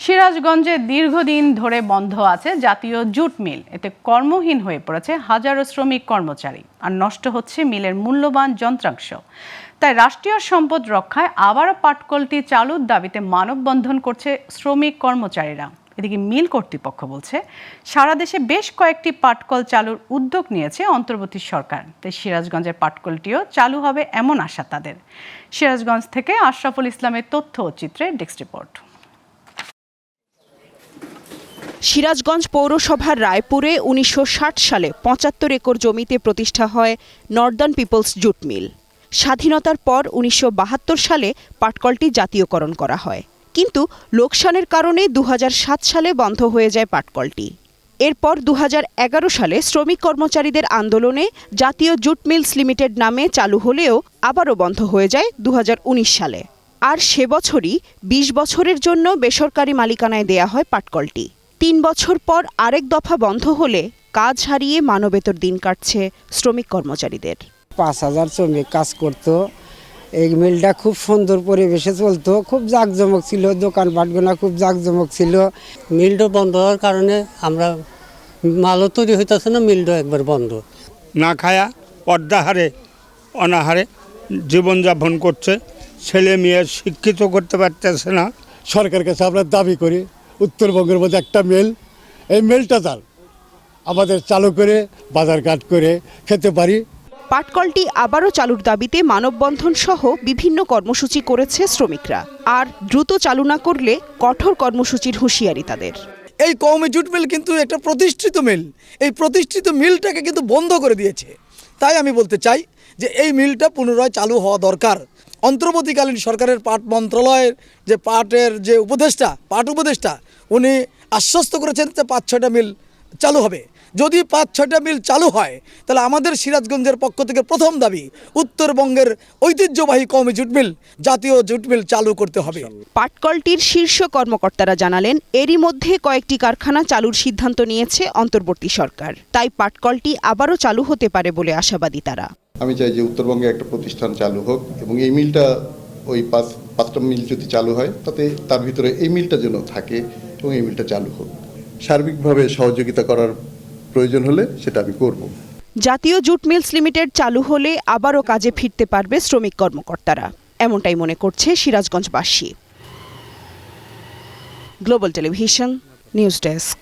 সিরাজগঞ্জে দীর্ঘদিন ধরে বন্ধ আছে জাতীয় জুট মিল। এতে কর্মহীন হয়ে পড়েছে হাজারো শ্রমিক কর্মচারী, আর নষ্ট হচ্ছে মিলের মূল্যবান যন্ত্রাংশ। তাই রাষ্ট্রীয় সম্পদ রক্ষায় আবারও পাটকলটি চালুর দাবিতে মানববন্ধন করছে শ্রমিক কর্মচারীরা। এদিকে মিল কর্তৃপক্ষ বলছে সারা দেশে বেশ কয়েকটি পাটকল চালুর উদ্যোগ নিয়েছে অন্তর্বর্তী সরকার, তাই সিরাজগঞ্জের পাটকলটিও চালু হবে এমন আশা তাদের। সিরাজগঞ্জ থেকে আশরাফুল ইসলামের তথ্য ও চিত্রে ডেস্ক রিপোর্ট। সিরাজগঞ্জ পৌরসভার রায়পুরে ১৯৬০ সালে ৭৫ একর জমিতে প্রতিষ্ঠা হয় নর্দার্ন পিপলস জুট মিল। স্বাধীনতার পর ১৯৭২ সালে পাটকলটি জাতীয়করণ করা হয়, কিন্তু লোকসানের কারণে ২০০৭ সালে বন্ধ হয়ে যায় পাটকলটি। এরপর ২০১১ সালে শ্রমিক কর্মচারীদের আন্দোলনে জাতীয় জুট মিলস লিমিটেড নামে চালু হলেও আবারও বন্ধ হয়ে যায় ২০১৯ সালে। আর সে বছরই ২০ বছরের জন্য বেসরকারি মালিকানায় দেয়া হয় পাটকলটি। ৩ বছর পর আরেক দফা বন্ধ হলে কাজ হারিয়ে মানবেতর দিন কাটছে শ্রমিক কর্মচারীদের। ৫,০০০ শ্রমিক কাজ করতো। এই মিলটা খুব সুন্দর পরিবেশে চলতো, খুব জাঁকজমক ছিল, দোকানপাটগুলো খুব জাঁকজমক ছিল। মিলটা বন্ধ হওয়ার কারণে আমরা মালও তৈরি হইতেছে না, মিলটা একবার বন্ধ। না খায়া পর্দাহারে অনাহারে জীবনযাপন করছে, ছেলে মেয়ে শিক্ষিত করতে পারতেছে না। সরকারের কাছে আমরা দাবি করি উত্তরবঙ্গের মধ্যে একটা মিল, এই মিলটা আমাদের চালু করে বাজারঘাট করে খেতে পারি। পাটকলটি আবারও চালুর দাবিতে মানববন্ধন সহ বিভিন্ন কর্মসূচি করেছে শ্রমিকরা, আর দ্রুত চালু না করলে কঠোর কর্মসূচির হুঁশিয়ারি তাদের। এই কওমি জুট মিল কিন্তু একটা প্রতিষ্ঠিত মিল, এই প্রতিষ্ঠিত মিলটাকে কিন্তু বন্ধ করে দিয়েছে। তাই আমি বলতে চাই যে এই মিলটা পুনরায় চালু হওয়া দরকার। অন্তর্বর্তীকালীন সরকারের পাট মন্ত্রণালয়ের যে পাটের যে পাট উপদেষ্টা উনি আশ্বস্ত করেছেন যে ৫-৬টা মিল চালু হবে। যদি ৫-৬টা মিল চালু হয় তাহলে আমাদের সিরাজগঞ্জের পক্ষ থেকে প্রথম দাবি উত্তরবঙ্গের ঐতিহ্যবাহী কওমি জুট মিল, জাতীয় জুট মিল চালু করতে হবে। পাটকলটির শীর্ষ কর্মকর্তারা জানালেন এরই মধ্যে কয়েকটি কারখানা চালুর সিদ্ধান্ত নিয়েছে অন্তর্বর্তী সরকার, তাই পাটকলটি আবারও চালু হতে পারে বলে আশাবাদী তারা। আমি চাই যে উত্তরবঙ্গে একটা প্রতিষ্ঠান চালু হোক এবং এই মিলটা ওই পাঁচটা মিল যদি চালু হয় তাতে তার ভিতরে এই মিলটা যেন থাকে এবং এই মিলটা চালু হোক। সার্বিকভাবে সহযোগিতা করার প্রয়োজন হলে সেটা আমি করব। জাতীয় জুট মিলস লিমিটেড চালু হলে আবারও কাজে ফিরতে পারবে শ্রমিক কর্মকর্তারা, এমনটাই মনে করছে সিরাজগঞ্জবাসী। Global television news desk.